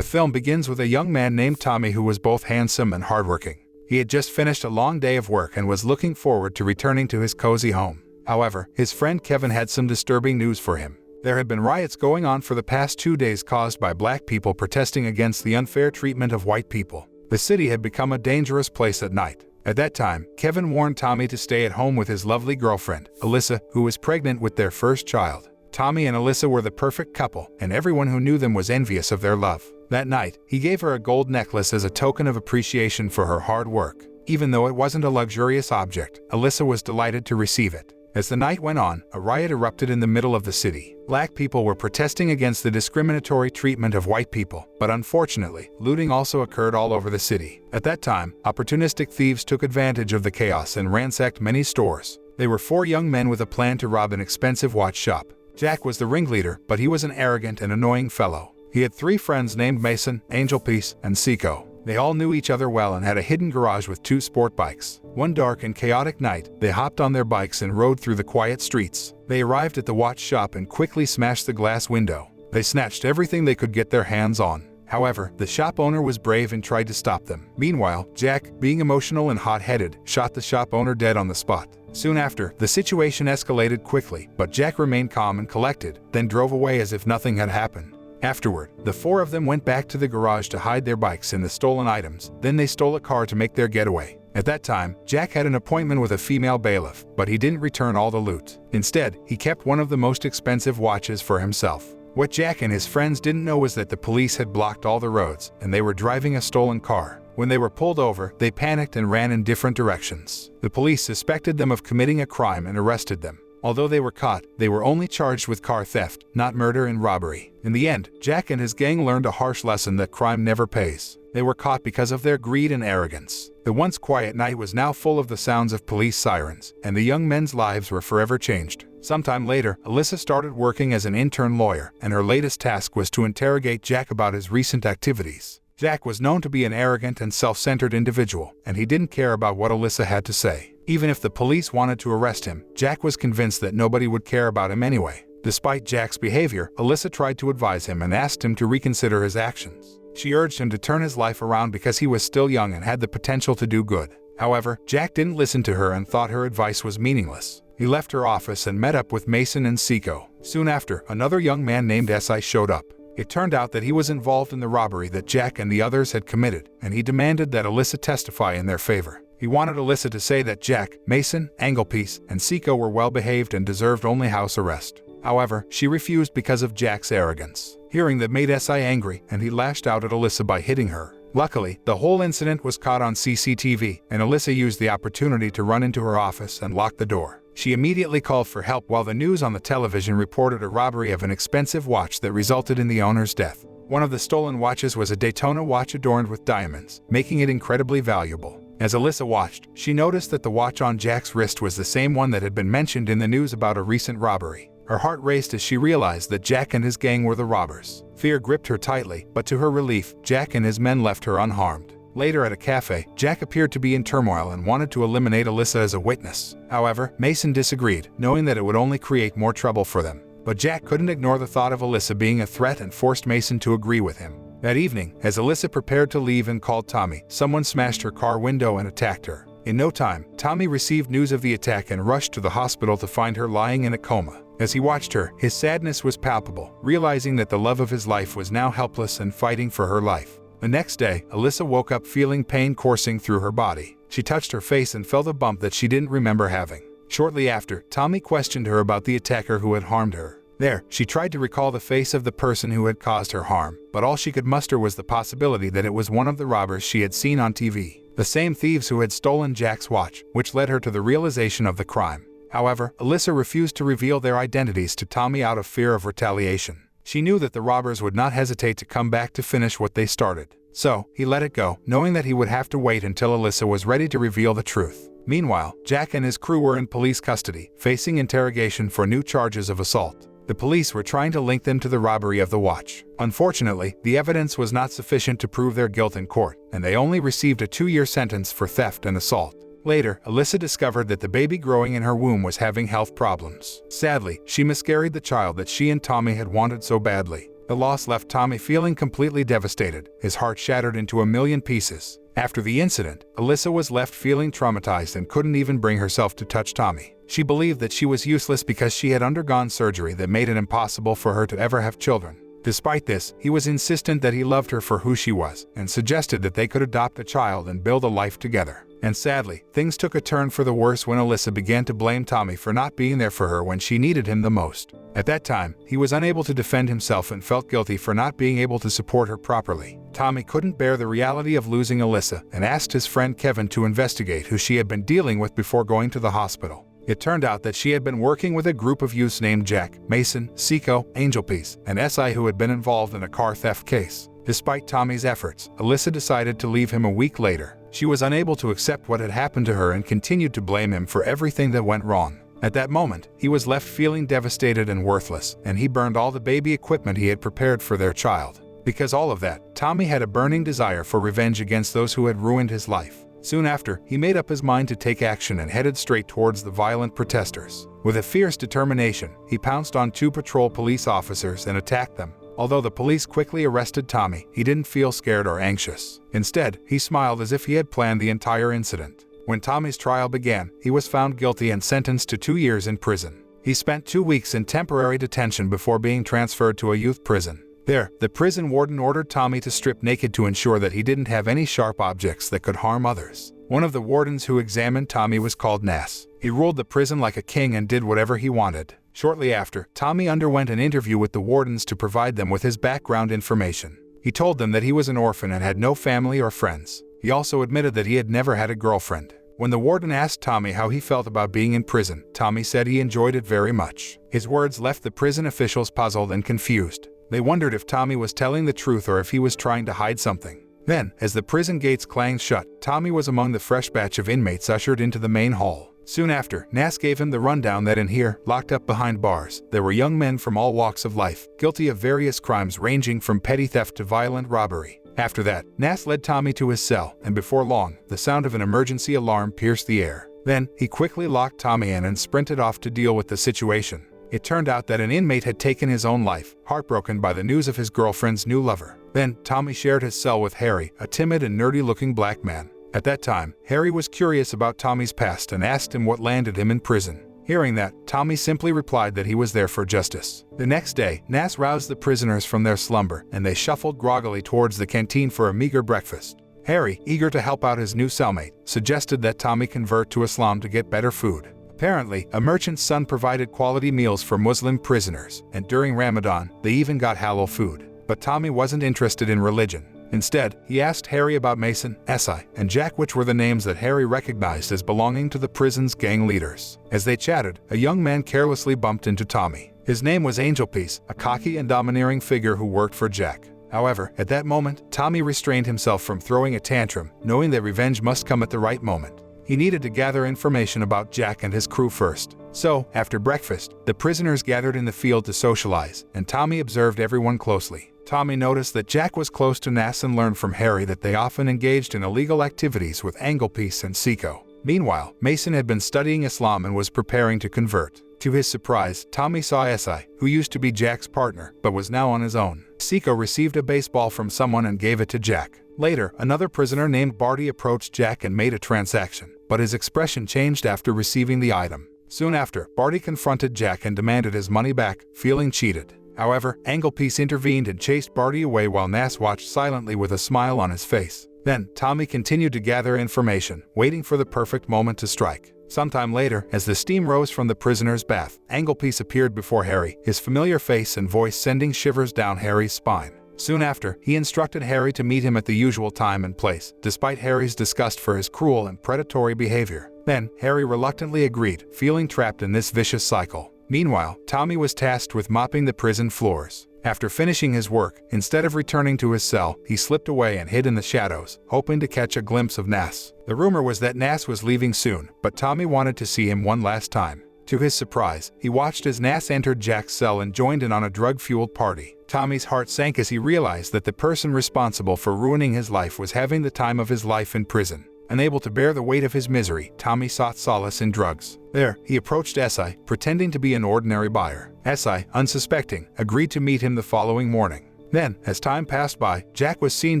The film begins with a young man named Tommy who was both handsome and hardworking. He had just finished a long day of work and was looking forward to returning to his cozy home. However, his friend Kevin had some disturbing news for him. There had been riots going on for the past 2 days caused by black people protesting against the unfair treatment of white people. The city had become a dangerous place at night. At that time, Kevin warned Tommy to stay at home with his lovely girlfriend, Alyssa, who was pregnant with their first child. Tommy and Alyssa were the perfect couple, and everyone who knew them was envious of their love. That night, he gave her a gold necklace as a token of appreciation for her hard work. Even though it wasn't a luxurious object, Alyssa was delighted to receive it. As the night went on, a riot erupted in the middle of the city. Black people were protesting against the discriminatory treatment of white people, but unfortunately, looting also occurred all over the city. At that time, opportunistic thieves took advantage of the chaos and ransacked many stores. They were 4 young men with a plan to rob an expensive watch shop. Jack was the ringleader, but he was an arrogant and annoying fellow. He had 3 friends named Mason, Angelpiece, and Seiko. They all knew each other well and had a hidden garage with 2 sport bikes. One dark and chaotic night, they hopped on their bikes and rode through the quiet streets. They arrived at the watch shop and quickly smashed the glass window. They snatched everything they could get their hands on. However, the shop owner was brave and tried to stop them. Meanwhile, Jack, being emotional and hot-headed, shot the shop owner dead on the spot. Soon after, the situation escalated quickly, but Jack remained calm and collected, then drove away as if nothing had happened. Afterward, the 4 of them went back to the garage to hide their bikes and the stolen items. Then they stole a car to make their getaway. At that time, Jack had an appointment with a female bailiff, but he didn't return all the loot. Instead, he kept one of the most expensive watches for himself. What Jack and his friends didn't know was that the police had blocked all the roads, and they were driving a stolen car. When they were pulled over, they panicked and ran in different directions. The police suspected them of committing a crime and arrested them. Although they were caught, they were only charged with car theft, not murder and robbery. In the end, Jack and his gang learned a harsh lesson that crime never pays. They were caught because of their greed and arrogance. The once quiet night was now full of the sounds of police sirens, and the young men's lives were forever changed. Sometime later, Alyssa started working as an intern lawyer, and her latest task was to interrogate Jack about his recent activities. Jack was known to be an arrogant and self-centered individual, and he didn't care about what Alyssa had to say. Even if the police wanted to arrest him, Jack was convinced that nobody would care about him anyway. Despite Jack's behavior, Alyssa tried to advise him and asked him to reconsider his actions. She urged him to turn his life around because he was still young and had the potential to do good. However, Jack didn't listen to her and thought her advice was meaningless. He left her office and met up with Mason and Seiko. Soon after, another young man named Si showed up. It turned out that he was involved in the robbery that Jack and the others had committed, and he demanded that Alyssa testify in their favor. He wanted Alyssa to say that Jack, Mason, Anglepiece, and Seiko were well-behaved and deserved only house arrest. However, she refused because of Jack's arrogance. Hearing that made Si angry, and he lashed out at Alyssa by hitting her. Luckily, the whole incident was caught on CCTV, and Alyssa used the opportunity to run into her office and lock the door. She immediately called for help while the news on the television reported a robbery of an expensive watch that resulted in the owner's death. One of the stolen watches was a Daytona watch adorned with diamonds, making it incredibly valuable. As Alyssa watched, she noticed that the watch on Jack's wrist was the same one that had been mentioned in the news about a recent robbery. Her heart raced as she realized that Jack and his gang were the robbers. Fear gripped her tightly, but to her relief, Jack and his men left her unharmed. Later at a cafe, Jack appeared to be in turmoil and wanted to eliminate Alyssa as a witness. However, Mason disagreed, knowing that it would only create more trouble for them. But Jack couldn't ignore the thought of Alyssa being a threat and forced Mason to agree with him. That evening, as Alyssa prepared to leave and called Tommy, someone smashed her car window and attacked her. In no time, Tommy received news of the attack and rushed to the hospital to find her lying in a coma. As he watched her, his sadness was palpable, realizing that the love of his life was now helpless and fighting for her life. The next day, Alyssa woke up feeling pain coursing through her body. She touched her face and felt a bump that she didn't remember having. Shortly after, Tommy questioned her about the attacker who had harmed her. There, she tried to recall the face of the person who had caused her harm, but all she could muster was the possibility that it was one of the robbers she had seen on TV. The same thieves who had stolen Jack's watch, which led her to the realization of the crime. However, Alyssa refused to reveal their identities to Tommy out of fear of retaliation. She knew that the robbers would not hesitate to come back to finish what they started. So, he let it go, knowing that he would have to wait until Alyssa was ready to reveal the truth. Meanwhile, Jack and his crew were in police custody, facing interrogation for new charges of assault. The police were trying to link them to the robbery of the watch. Unfortunately, the evidence was not sufficient to prove their guilt in court, and they only received a 2-year sentence for theft and assault. Later, Alyssa discovered that the baby growing in her womb was having health problems. Sadly, she miscarried the child that she and Tommy had wanted so badly. The loss left Tommy feeling completely devastated, his heart shattered into a million pieces. After the incident, Alyssa was left feeling traumatized and couldn't even bring herself to touch Tommy. She believed that she was useless because she had undergone surgery that made it impossible for her to ever have children. Despite this, he was insistent that he loved her for who she was, and suggested that they could adopt a child and build a life together. And sadly, things took a turn for the worse when Alyssa began to blame Tommy for not being there for her when she needed him the most. At that time, he was unable to defend himself and felt guilty for not being able to support her properly. Tommy couldn't bear the reality of losing Alyssa and asked his friend Kevin to investigate who she had been dealing with before going to the hospital. It turned out that she had been working with a group of youths named Jack, Mason, Seiko, Angelpiece, and SI who had been involved in a car theft case. Despite Tommy's efforts, Alyssa decided to leave him a week later. She was unable to accept what had happened to her and continued to blame him for everything that went wrong. At that moment, he was left feeling devastated and worthless, and he burned all the baby equipment he had prepared for their child. Because all of that, Tommy had a burning desire for revenge against those who had ruined his life. Soon after, he made up his mind to take action and headed straight towards the violent protesters. With a fierce determination, he pounced on 2 patrol police officers and attacked them. Although the police quickly arrested Tommy, he didn't feel scared or anxious. Instead, he smiled as if he had planned the entire incident. When Tommy's trial began, he was found guilty and sentenced to 2 years in prison. He spent 2 weeks in temporary detention before being transferred to a youth prison. There, the prison warden ordered Tommy to strip naked to ensure that he didn't have any sharp objects that could harm others. One of the wardens who examined Tommy was called Nas. He ruled the prison like a king and did whatever he wanted. Shortly after, Tommy underwent an interview with the wardens to provide them with his background information. He told them that he was an orphan and had no family or friends. He also admitted that he had never had a girlfriend. When the warden asked Tommy how he felt about being in prison, Tommy said he enjoyed it very much. His words left the prison officials puzzled and confused. They wondered if Tommy was telling the truth or if he was trying to hide something. Then, as the prison gates clanged shut, Tommy was among the fresh batch of inmates ushered into the main hall. Soon after, Nas gave him the rundown that in here, locked up behind bars, there were young men from all walks of life, guilty of various crimes ranging from petty theft to violent robbery. After that, Nas led Tommy to his cell, and before long, the sound of an emergency alarm pierced the air. Then, he quickly locked Tommy in and sprinted off to deal with the situation. It turned out that an inmate had taken his own life, heartbroken by the news of his girlfriend's new lover. Then, Tommy shared his cell with Harry, a timid and nerdy-looking black man. At that time, Harry was curious about Tommy's past and asked him what landed him in prison. Hearing that, Tommy simply replied that he was there for justice. The next day, Nas roused the prisoners from their slumber, and they shuffled groggily towards the canteen for a meager breakfast. Harry, eager to help out his new cellmate, suggested that Tommy convert to Islam to get better food. Apparently, a merchant's son provided quality meals for Muslim prisoners, and during Ramadan, they even got halal food. But Tommy wasn't interested in religion. Instead, he asked Harry about Mason, Esai, and Jack, which were the names that Harry recognized as belonging to the prison's gang leaders. As they chatted, a young man carelessly bumped into Tommy. His name was Angelpiece, a cocky and domineering figure who worked for Jack. However, at that moment, Tommy restrained himself from throwing a tantrum, knowing that revenge must come at the right moment. He needed to gather information about Jack and his crew first. So, after breakfast, the prisoners gathered in the field to socialize, and Tommy observed everyone closely. Tommy noticed that Jack was close to Nas and learned from Harry that they often engaged in illegal activities with Angelpiece and Seiko. Meanwhile, Mason had been studying Islam and was preparing to convert. To his surprise, Tommy saw Esai, who used to be Jack's partner, but was now on his own. Seiko received a baseball from someone and gave it to Jack. Later, another prisoner named Barty approached Jack and made a transaction, but his expression changed after receiving the item. Soon after, Barty confronted Jack and demanded his money back, feeling cheated. However, Angelpiece intervened and chased Barty away while Nas watched silently with a smile on his face. Then, Tommy continued to gather information, waiting for the perfect moment to strike. Sometime later, as the steam rose from the prisoner's bath, Angelpiece appeared before Harry, his familiar face and voice sending shivers down Harry's spine. Soon after, he instructed Harry to meet him at the usual time and place, despite Harry's disgust for his cruel and predatory behavior. Then, Harry reluctantly agreed, feeling trapped in this vicious cycle. Meanwhile, Tommy was tasked with mopping the prison floors. After finishing his work, instead of returning to his cell, he slipped away and hid in the shadows, hoping to catch a glimpse of Nas. The rumor was that Nas was leaving soon, but Tommy wanted to see him one last time. To his surprise, he watched as Nas entered Jack's cell and joined in on a drug-fueled party. Tommy's heart sank as he realized that the person responsible for ruining his life was having the time of his life in prison. Unable to bear the weight of his misery, Tommy sought solace in drugs. There, he approached SI, pretending to be an ordinary buyer. SI, unsuspecting, agreed to meet him the following morning. Then, as time passed by, Jack was seen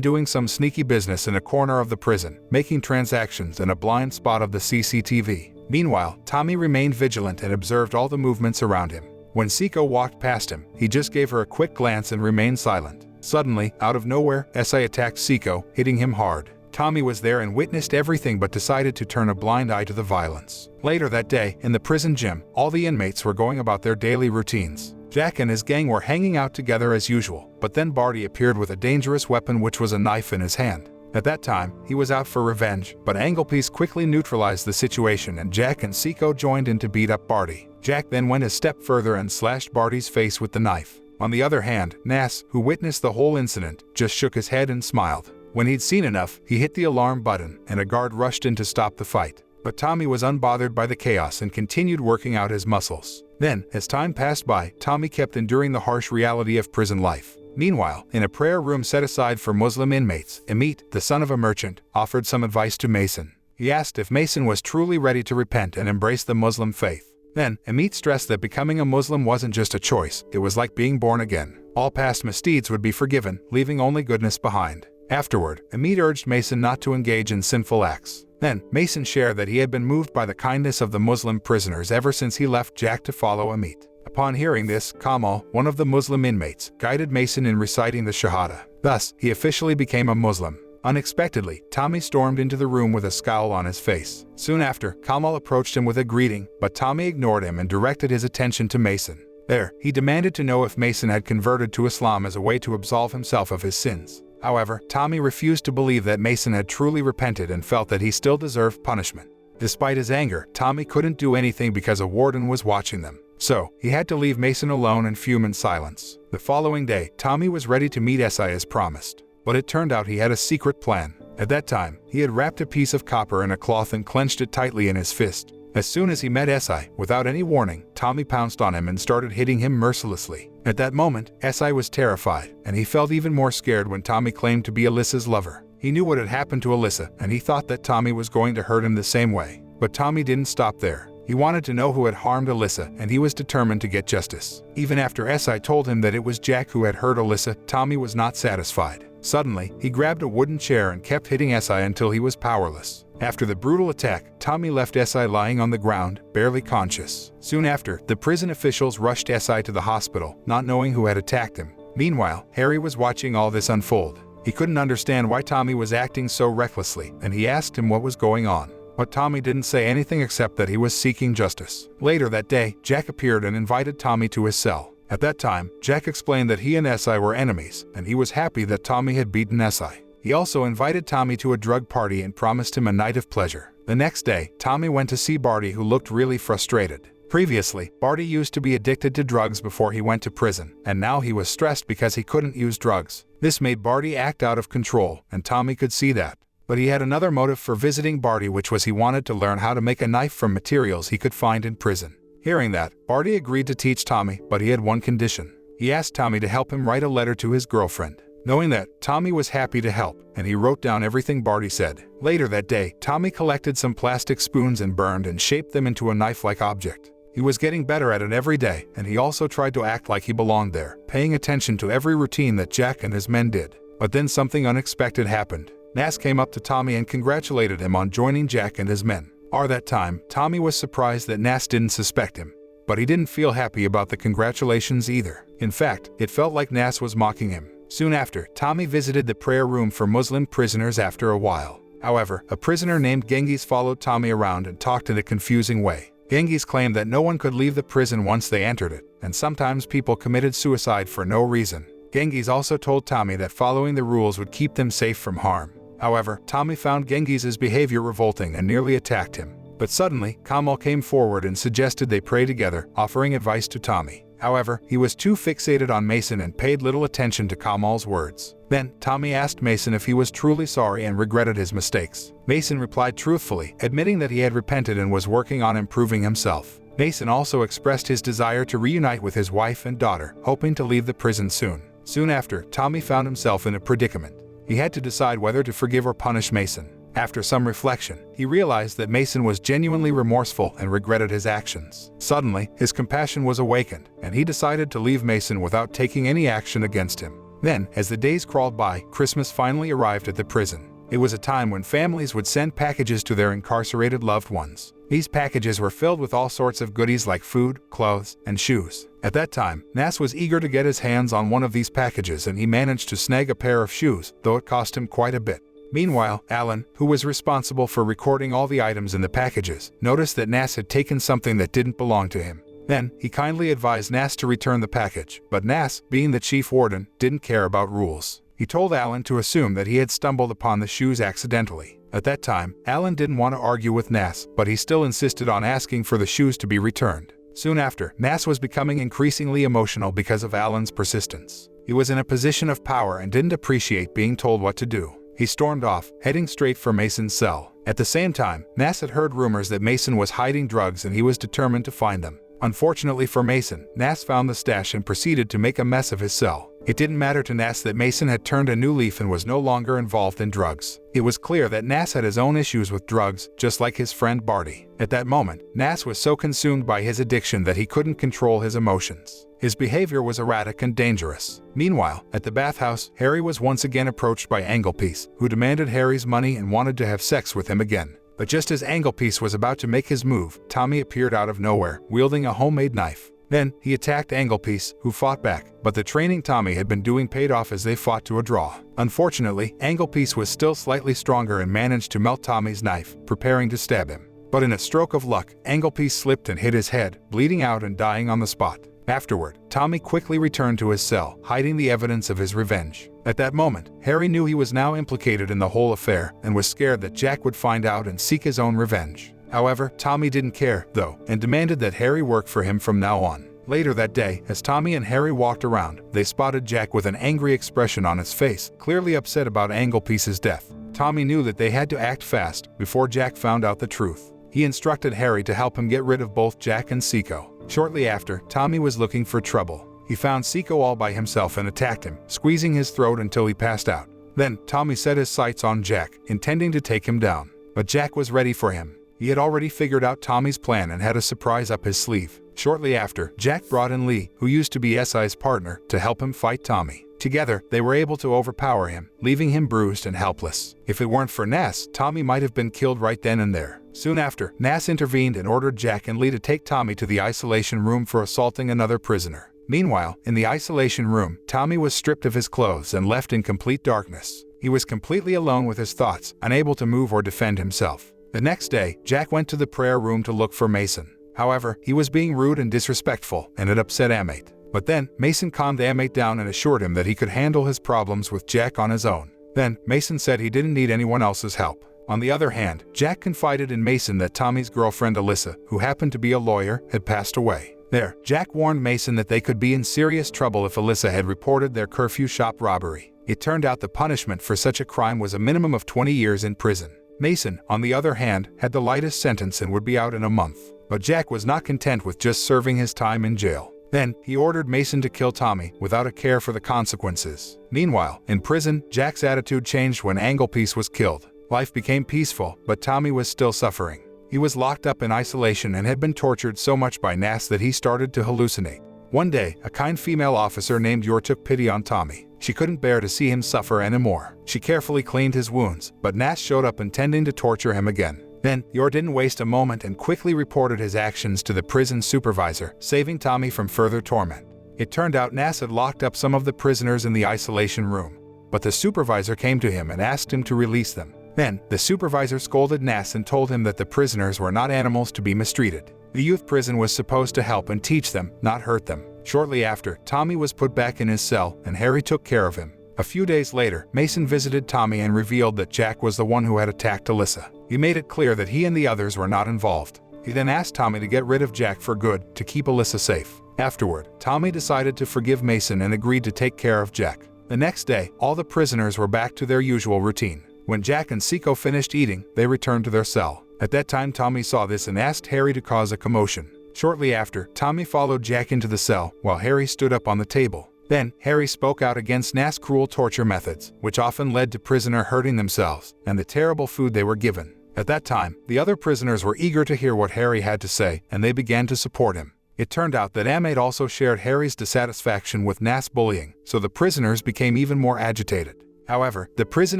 doing some sneaky business in a corner of the prison, making transactions in a blind spot of the CCTV. Meanwhile, Tommy remained vigilant and observed all the movements around him. When Seiko walked past him, he just gave her a quick glance and remained silent. Suddenly, out of nowhere, SI attacked Seiko, hitting him hard. Tommy was there and witnessed everything but decided to turn a blind eye to the violence. Later that day, in the prison gym, all the inmates were going about their daily routines. Jack and his gang were hanging out together as usual, but then Barty appeared with a dangerous weapon, which was a knife in his hand. At that time, he was out for revenge, but Anglepiece quickly neutralized the situation and Jack and Seiko joined in to beat up Barty. Jack then went a step further and slashed Barty's face with the knife. On the other hand, Nas, who witnessed the whole incident, just shook his head and smiled. When he'd seen enough, he hit the alarm button and a guard rushed in to stop the fight. But Tommy was unbothered by the chaos and continued working out his muscles. Then, as time passed by, Tommy kept enduring the harsh reality of prison life. Meanwhile, in a prayer room set aside for Muslim inmates, Amit, the son of a merchant, offered some advice to Mason. He asked if Mason was truly ready to repent and embrace the Muslim faith. Then, Amit stressed that becoming a Muslim wasn't just a choice, it was like being born again. All past misdeeds would be forgiven, leaving only goodness behind. Afterward, Amit urged Mason not to engage in sinful acts. Then, Mason shared that he had been moved by the kindness of the Muslim prisoners ever since he left Jack to follow Amit. Upon hearing this, Kamal, one of the Muslim inmates, guided Mason in reciting the Shahada. Thus, he officially became a Muslim. Unexpectedly, Tommy stormed into the room with a scowl on his face. Soon after, Kamal approached him with a greeting, but Tommy ignored him and directed his attention to Mason. There, he demanded to know if Mason had converted to Islam as a way to absolve himself of his sins. However, Tommy refused to believe that Mason had truly repented and felt that he still deserved punishment. Despite his anger, Tommy couldn't do anything because a warden was watching them. So, he had to leave Mason alone and fume in silence. The following day, Tommy was ready to meet SI as promised. But it turned out he had a secret plan. At that time, he had wrapped a piece of copper in a cloth and clenched it tightly in his fist. As soon as he met SI, without any warning, Tommy pounced on him and started hitting him mercilessly. At that moment, SI was terrified, and he felt even more scared when Tommy claimed to be Alyssa's lover. He knew what had happened to Alyssa, and he thought that Tommy was going to hurt him the same way. But Tommy didn't stop there. He wanted to know who had harmed Alyssa, and he was determined to get justice. Even after SI told him that it was Jack who had hurt Alyssa, Tommy was not satisfied. Suddenly, he grabbed a wooden chair and kept hitting SI until he was powerless. After the brutal attack, Tommy left SI lying on the ground, barely conscious. Soon after, the prison officials rushed SI to the hospital, not knowing who had attacked him. Meanwhile, Harry was watching all this unfold. He couldn't understand why Tommy was acting so recklessly, and he asked him what was going on. But Tommy didn't say anything except that he was seeking justice. Later that day, Jack appeared and invited Tommy to his cell. At that time, Jack explained that he and SI were enemies, and he was happy that Tommy had beaten SI. He also invited Tommy to a drug party and promised him a night of pleasure. The next day, Tommy went to see Barty, who looked really frustrated. Previously, Barty used to be addicted to drugs before he went to prison, and now he was stressed because he couldn't use drugs. This made Barty act out of control, and Tommy could see that. But he had another motive for visiting Barty, which was he wanted to learn how to make a knife from materials he could find in prison. Hearing that, Barty agreed to teach Tommy, but he had one condition. He asked Tommy to help him write a letter to his girlfriend. Knowing that, Tommy was happy to help, and he wrote down everything Barty said. Later that day, Tommy collected some plastic spoons and burned and shaped them into a knife-like object. He was getting better at it every day, and he also tried to act like he belonged there, paying attention to every routine that Jack and his men did. But then something unexpected happened. Nas came up to Tommy and congratulated him on joining Jack and his men. At that time, Tommy was surprised that Nas didn't suspect him. But he didn't feel happy about the congratulations either. In fact, it felt like Nas was mocking him. Soon after, Tommy visited the prayer room for Muslim prisoners after a while. However, a prisoner named Genghis followed Tommy around and talked in a confusing way. Genghis claimed that no one could leave the prison once they entered it, and sometimes people committed suicide for no reason. Genghis also told Tommy that following the rules would keep them safe from harm. However, Tommy found Genghis's behavior revolting and nearly attacked him. But suddenly, Kamal came forward and suggested they pray together, offering advice to Tommy. However, he was too fixated on Mason and paid little attention to Kamal's words. Then, Tommy asked Mason if he was truly sorry and regretted his mistakes. Mason replied truthfully, admitting that he had repented and was working on improving himself. Mason also expressed his desire to reunite with his wife and daughter, hoping to leave the prison soon. Soon after, Tommy found himself in a predicament. He had to decide whether to forgive or punish Mason. After some reflection, he realized that Mason was genuinely remorseful and regretted his actions. Suddenly, his compassion was awakened, and he decided to leave Mason without taking any action against him. Then, as the days crawled by, Christmas finally arrived at the prison. It was a time when families would send packages to their incarcerated loved ones. These packages were filled with all sorts of goodies like food, clothes, and shoes. At that time, Nas was eager to get his hands on one of these packages, and he managed to snag a pair of shoes, though it cost him quite a bit. Meanwhile, Alan, who was responsible for recording all the items in the packages, noticed that Nas had taken something that didn't belong to him. Then, he kindly advised Nas to return the package, but Nas, being the chief warden, didn't care about rules. He told Alan to assume that he had stumbled upon the shoes accidentally. At that time, Alan didn't want to argue with Nas, but he still insisted on asking for the shoes to be returned. Soon after, Nas was becoming increasingly emotional because of Alan's persistence. He was in a position of power and didn't appreciate being told what to do. He stormed off, heading straight for Mason's cell. At the same time, Nas had heard rumors that Mason was hiding drugs, and he was determined to find them. Unfortunately for Mason, Nas found the stash and proceeded to make a mess of his cell. It didn't matter to Nas that Mason had turned a new leaf and was no longer involved in drugs. It was clear that Nas had his own issues with drugs, just like his friend Barty. At that moment, Nas was so consumed by his addiction that he couldn't control his emotions. His behavior was erratic and dangerous. Meanwhile, at the bathhouse, Harry was once again approached by Anglepiece, who demanded Harry's money and wanted to have sex with him again. But just as Anglepiece was about to make his move, Tommy appeared out of nowhere, wielding a homemade knife. Then, he attacked Anglepiece, who fought back, but the training Tommy had been doing paid off as they fought to a draw. Unfortunately, Anglepiece was still slightly stronger and managed to melt Tommy's knife, preparing to stab him. But in a stroke of luck, Anglepiece slipped and hit his head, bleeding out and dying on the spot. Afterward, Tommy quickly returned to his cell, hiding the evidence of his revenge. At that moment, Harry knew he was now implicated in the whole affair and was scared that Jack would find out and seek his own revenge. However, Tommy didn't care, though, and demanded that Harry work for him from now on. Later that day, as Tommy and Harry walked around, they spotted Jack with an angry expression on his face, clearly upset about Anglepiece's death. Tommy knew that they had to act fast before Jack found out the truth. He instructed Harry to help him get rid of both Jack and Seiko. Shortly after, Tommy was looking for trouble. He found Seiko all by himself and attacked him, squeezing his throat until he passed out. Then, Tommy set his sights on Jack, intending to take him down. But Jack was ready for him. He had already figured out Tommy's plan and had a surprise up his sleeve. Shortly after, Jack brought in Lee, who used to be SI's partner, to help him fight Tommy. Together, they were able to overpower him, leaving him bruised and helpless. If it weren't for Nas, Tommy might have been killed right then and there. Soon after, Nas intervened and ordered Jack and Lee to take Tommy to the isolation room for assaulting another prisoner. Meanwhile, in the isolation room, Tommy was stripped of his clothes and left in complete darkness. He was completely alone with his thoughts, unable to move or defend himself. The next day, Jack went to the prayer room to look for Mason. However, he was being rude and disrespectful, and it upset Amate. But then, Mason calmed Amate down and assured him that he could handle his problems with Jack on his own. Then, Mason said he didn't need anyone else's help. On the other hand, Jack confided in Mason that Tommy's girlfriend Alyssa, who happened to be a lawyer, had passed away. There, Jack warned Mason that they could be in serious trouble if Alyssa had reported their curfew shop robbery. It turned out the punishment for such a crime was a minimum of 20 years in prison. Mason, on the other hand, had the lightest sentence and would be out in a month. But Jack was not content with just serving his time in jail. Then, he ordered Mason to kill Tommy without a care for the consequences. Meanwhile, in prison, Jack's attitude changed when Anglepiece was killed. Life became peaceful, but Tommy was still suffering. He was locked up in isolation and had been tortured so much by Nas that he started to hallucinate. One day, a kind female officer named Yor took pity on Tommy. She couldn't bear to see him suffer anymore. She carefully cleaned his wounds, but Nas showed up intending to torture him again. Then, Yor didn't waste a moment and quickly reported his actions to the prison supervisor, saving Tommy from further torment. It turned out Nas had locked up some of the prisoners in the isolation room. But the supervisor came to him and asked him to release them. Then, the supervisor scolded Nas and told him that the prisoners were not animals to be mistreated. The youth prison was supposed to help and teach them, not hurt them. Shortly after, Tommy was put back in his cell and Harry took care of him. A few days later, Mason visited Tommy and revealed that Jack was the one who had attacked Alyssa. He made it clear that he and the others were not involved. He then asked Tommy to get rid of Jack for good, to keep Alyssa safe. Afterward, Tommy decided to forgive Mason and agreed to take care of Jack. The next day, all the prisoners were back to their usual routine. When Jack and Seiko finished eating, they returned to their cell. At that time, Tommy saw this and asked Harry to cause a commotion. Shortly after, Tommy followed Jack into the cell, while Harry stood up on the table. Then, Harry spoke out against Nass's cruel torture methods, which often led to prisoners hurting themselves, and the terrible food they were given. At that time, the other prisoners were eager to hear what Harry had to say, and they began to support him. It turned out that Ahmed also shared Harry's dissatisfaction with Nass's bullying, so the prisoners became even more agitated. However, the prison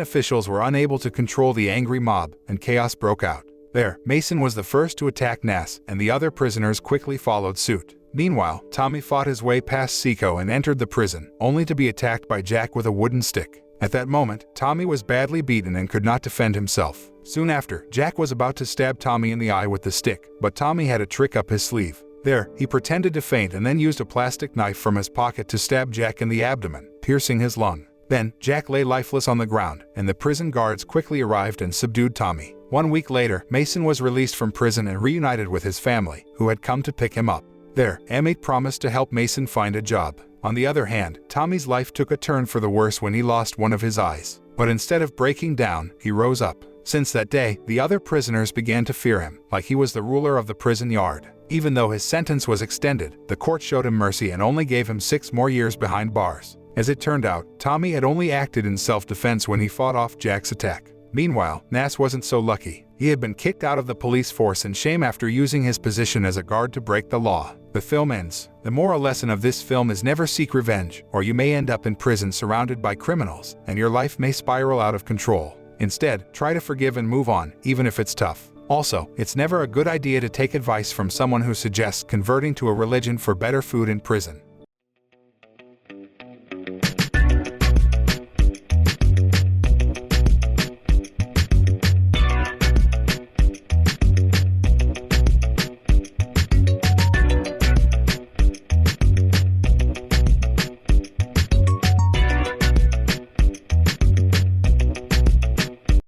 officials were unable to control the angry mob, and chaos broke out. There, Mason was the first to attack Nass, and the other prisoners quickly followed suit. Meanwhile, Tommy fought his way past Seiko and entered the prison, only to be attacked by Jack with a wooden stick. At that moment, Tommy was badly beaten and could not defend himself. Soon after, Jack was about to stab Tommy in the eye with the stick, but Tommy had a trick up his sleeve. There, he pretended to faint and then used a plastic knife from his pocket to stab Jack in the abdomen, piercing his lung. Then, Jack lay lifeless on the ground, and the prison guards quickly arrived and subdued Tommy. 1 week later, Mason was released from prison and reunited with his family, who had come to pick him up. There, Emmett promised to help Mason find a job. On the other hand, Tommy's life took a turn for the worse when he lost one of his eyes. But instead of breaking down, he rose up. Since that day, the other prisoners began to fear him, like he was the ruler of the prison yard. Even though his sentence was extended, the court showed him mercy and only gave him 6 more years behind bars. As it turned out, Tommy had only acted in self-defense when he fought off Jack's attack. Meanwhile, Nass wasn't so lucky. He had been kicked out of the police force in shame after using his position as a guard to break the law. The film ends. The moral lesson of this film is never seek revenge, or you may end up in prison surrounded by criminals, and your life may spiral out of control. Instead, try to forgive and move on, even if it's tough. Also, it's never a good idea to take advice from someone who suggests converting to a religion for better food in prison.